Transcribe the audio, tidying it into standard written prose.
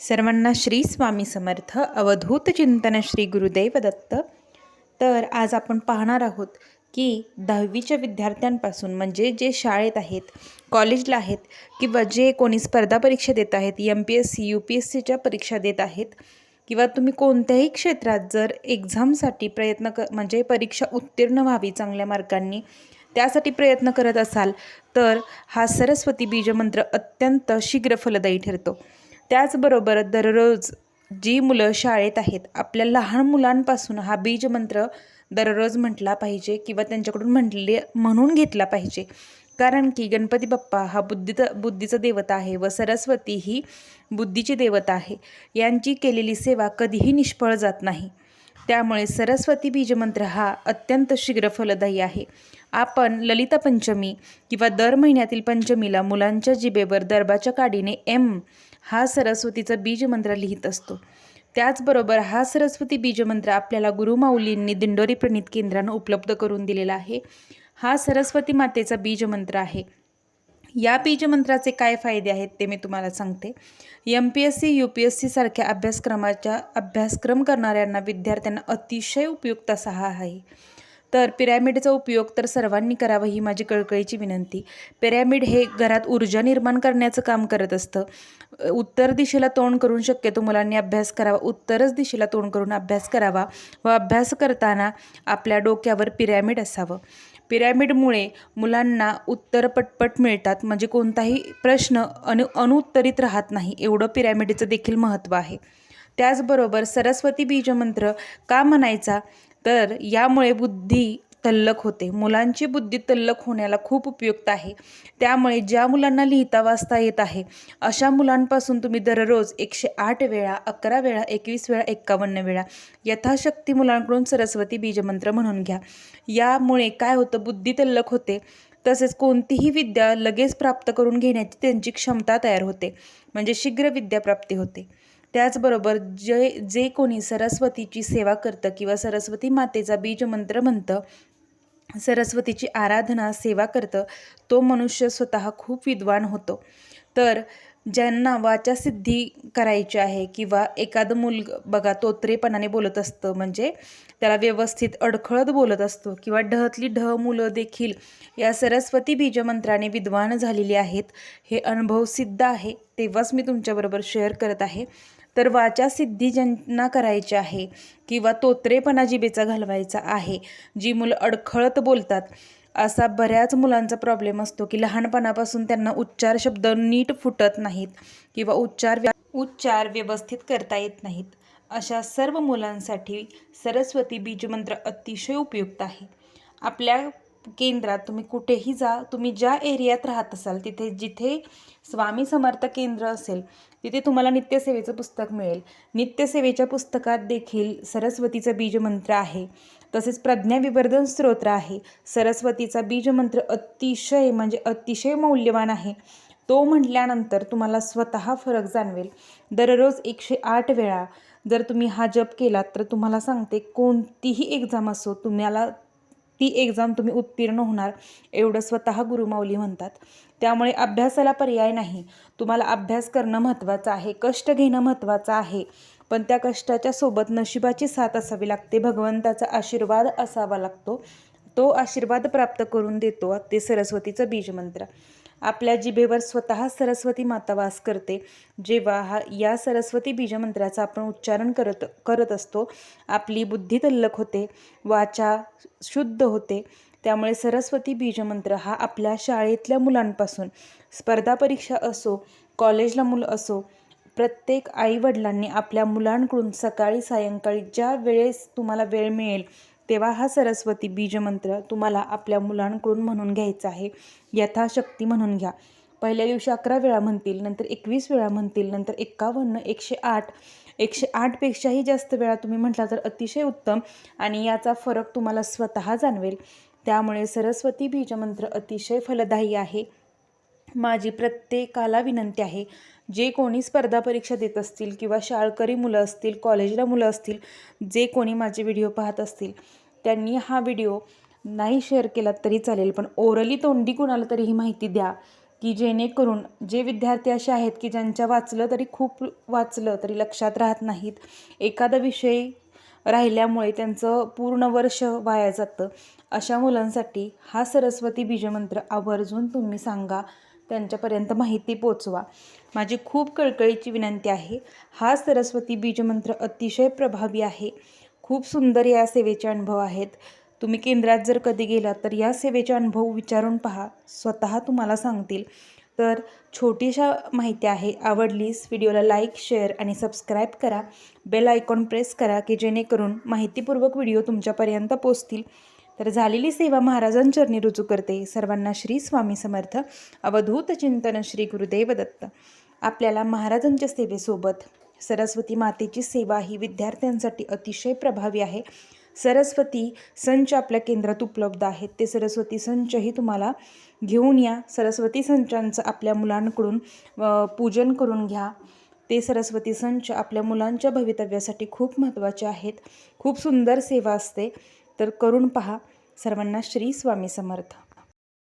सर्वांना श्री स्वामी समर्थ अवधूत चिंतन श्री गुरुदेव दत्त. तर आज आपण पाहणार आहोत की 10वीच्या विद्यार्थ्यांपासून म्हणजे जे शाळेत आहेत, कॉलेजला आहेत किंवा जे कोणी स्पर्धा परीक्षा देत आहेत, MPSC UPSCच्या परीक्षा देत आहेत किंवा तुम्ही कोणत्याही क्षेत्रात जर एक्झामसाठी म्हणजे परीक्षा उत्तीर्ण व्हावी चांगल्या मार्कांनी त्यासाठी प्रयत्न करत असाल तर हा सरस्वती बीजमंत्र अत्यंत शीघ्र फलदायी ठरतो. त्याचबरोबर दररोज जी मुलं शाळेत आहेत आपल्या लहान मुलांपासून हा बीजमंत्र दररोज म्हटला पाहिजे किंवा त्यांच्याकडून म्हणून घेतला पाहिजे. कारण की गणपती बाप्पा हा बुद्धीचा देवता आहे व सरस्वती ही बुद्धीची देवता आहे. यांची केलेली सेवा कधीही निष्फळ जात नाही. त्यामुळे सरस्वती बीजमंत्र हा अत्यंत शीघ्र फलदायी आहे. आपण ललिता पंचमी किंवा दर महिन्यातील पंचमीला मुलांच्या जिभेवर दर्भाच्या काडीने हा सरस्वतीचा बीजमंत्र लिहित असतो. त्याचबरोबर हा सरस्वती बीजमंत्र आपल्याला गुरुमाऊलींनी दिंडोरी प्रणीत केंद्रानं उपलब्ध करून दिलेला आहे. हा सरस्वती मातेचा बीजमंत्र आहे. या बीजमंत्राचे काय फायदे आहेत ते मी तुम्हाला सांगते. MPSC UPSC सारख्या अभ्यासक्रम करणाऱ्यांना विद्यार्थ्यांना अतिशय उपयुक्त असा हा आहे. तर पिरॅमिडचा उपयोग तर सर्वांनी करावा ही माझी कळकळीची विनंती. पिरॅमिड हे घरात ऊर्जा निर्माण करण्याचं काम करत असतं. उत्तर दिशेला तोंड करून शक्यतो मुलांनी अभ्यास करावा. उत्तरच दिशेला तोंड करून अभ्यास करावा व अभ्यास करताना आपल्या डोक्यावर पिरॅमिड असावं. पिरॅमिडमुळे मुलांना उत्तर पटपट मिळतात, म्हणजे कोणताही प्रश्न अनुत्तरित राहत नाही, एवढं पिरॅमिडचं देखील महत्त्व आहे. त्याचबरोबर सरस्वती बीजमंत्र का म्हणायचा तर यामुळे बुद्धी तल्लख होते. मुलांची बुद्धी तल्लख होण्याला खूप उपयुक्त आहे. त्यामुळे ज्या मुलांना लिहिता वाचता येत आहे अशा मुलांपासून तुम्ही दररोज 108 वेळा, 11 वेळा, 21 वेळा, 51 वेळा यथाशक्ती मुलांकडून सरस्वती बीजमंत्र म्हणून घ्या. यामुळे काय होतं, बुद्धी तल्लख होते. तसेच कोणतीही विद्या लगेच प्राप्त करून घेण्याची त्यांची क्षमता तयार होते, म्हणजे शीघ्र विद्याप्राप्ती होते. त्याचबरोबर जे कोणी सरस्वतीची सेवा करतं किंवा सरस्वती मातेचा बीजमंत्र म्हणतं, सरस्वतीची आराधना सेवा करतं, तो मनुष्य स्वतः खूप विद्वान होतो. तर ज्यांना वाचासिद्धी करायची आहे किंवा एखादं बघा तोत्रेपणाने बोलत असतं, म्हणजे त्याला व्यवस्थित अडखळत बोलत असतो किंवा ढहतली मुलं देखील या सरस्वती बीजमंत्राने विद्वान झालेली आहेत. हे अनुभव सिद्ध आहे, तेव्हाच मी तुमच्याबरोबर शेअर करत आहे. तर वाचासिद्धी ज्यांना करायची आहे किंवा तोत्रेपणा जिभेचा घालवायचा आहे, जी मुलं अडखळत बोलतात, असा बऱ्याच मुलांचा प्रॉब्लेम असतो की लहानपणापासून त्यांना उच्चार शब्द नीट फुटत नाहीत किंवा उच्चार व्यवस्थित करता येत नाहीत. अशा सर्व मुलांसाठी सरस्वती बीजमंत्र अतिशय उपयुक्त आहे. आपल्या केंद्रात तुम्ही कुठेही जा, तुम्ही ज्या एरियात राहत असाल तिथे जिथे स्वामी समर्थ केंद्र असेल तिथे तुम्हाला नित्यसेवेचं पुस्तक मिळेल. नित्यसेवेच्या पुस्तकात देखील सरस्वतीचा बीजमंत्र आहे. तसेच प्रज्ञाविवर्धन स्तोत्र आहे. सरस्वतीचा बीजमंत्र अतिशय मौल्यवान आहे. तो म्हटल्यानंतर तुम्हाला स्वतः फरक जाणवेल. दररोज 108 वेळा जर तुम्ही हा जप केलात तर तुम्हाला सांगते, कोणतीही एक्झाम असो तुम्हाला ती एक्झाम तुम्ही उत्तीर्ण होणार, एवढं स्वतः गुरुमाऊली म्हणतात. त्यामुळे अभ्यासाला पर्याय नाही. तुम्हाला अभ्यास करणं महत्त्वाचं आहे, कष्ट घेणं महत्त्वाचं आहे, पण त्या कष्टाच्या सोबत नशिबाची साथ असावी लागते, भगवंताचा आशीर्वाद असावा लागतो. तो आशीर्वाद प्राप्त करून देतो ते सरस्वतीचं बीजमंत्र. आपल्या जिभेवर स्वतः सरस्वती माता वास करते. जेव्हा या सरस्वती बीजमंत्राचं आपण उच्चारण करत असतो, आपली बुद्धी तल्लख होते, वाचा शुद्ध होते. त्यामुळे सरस्वती बीजमंत्र हा आपल्या शाळेतल्या मुलांपासून स्पर्धा परीक्षा असो, कॉलेजला मुलं असो, प्रत्येक आईवडिलांनी आपल्या मुलांकडून सकाळी सायंकाळी ज्या वेळेस तुम्हाला वेळ मिळेल तेव्हा हा सरस्वती बीजमंत्र तुम्हाला आपल्या मुलांकडून म्हणून घ्यायचा आहे. यथाशक्ती म्हणून घ्या. पहिल्या दिवशी 11 वेळा म्हणतील, नंतर 21 वेळा म्हणतील, नंतर 51, 108, 108पेक्षाही जास्त वेळा तुम्ही म्हटला तर अतिशय उत्तम, आणि याचा फरक तुम्हाला स्वतः जाणवेल. त्यामुळे सरस्वती बीजमंत्र अतिशय फलदायी आहे. माझी प्रत्येकाला विनंती आहे, जे कोणी स्पर्धा परीक्षा देत असतील किंवा शाळकरी मुलं असतील, कॉलेजला मुलं असतील, जे कोणी माझे व्हिडिओ पाहत असतील त्यांनी हा व्हिडिओ नाही शेअर केला तरी चालेल, पण ओरली तोंडी कोणाला तरी ही माहिती द्या की जेणेकरून जे विद्यार्थी असे आहेत की ज्यांच्या खूप वाचलं तरी लक्षात राहत नाहीत, एखादा विषय राहिल्यामुळे त्यांचं पूर्ण वर्ष वाया जातं, अशा मुलांसाठी हा सरस्वती बीजमंत्र आवर्जून तुम्ही सांगा, त्यांच्यापर्यंत माहिती पोचवा. माझी खूप कळकळीची विनंती आहे. हा सरस्वती बीजमंत्र अतिशय प्रभावी आहे. खूप सुंदर या सेवेचे अनुभव आहेत. तुम्ही केंद्रात जर कधी गेलात तर या सेवेचे अनुभव विचारून पहा, स्वतः तुम्हाला सांगतील. तर छोटीशा माहिती आहे. आवडलीस व्हिडिओला लाईक, शेअर आणि सबस्क्राईब करा. बेल आयकॉन प्रेस करा की जेणेकरून माहितीपूर्वक व्हिडिओ तुमच्यापर्यंत पोचतील. तर झालेली सेवा महाराजांचरणी रुजू करते. सर्वांना श्री स्वामी समर्थ. अवधूत चिंतन श्री गुरुदेव दत्त. आपल्याला महाराजांच्या सेवेसोबत सरस्वती मातेची सेवा ही विद्यार्थ्यांसाठी अतिशय प्रभावी आहे. सरस्वती संच आपल्या केंद्रात उपलब्ध आहेत. ते सरस्वती संचही तुम्हाला घेऊन या. सरस्वती संचांचं आपल्या मुलांकडून पूजन करून घ्या. ते सरस्वती संच आपल्या मुलांच्या भवितव्यासाठी खूप महत्त्वाचे आहेत. खूप सुंदर सेवा असते. तर करून पहा. सर्वांना श्री स्वामी समर्थ.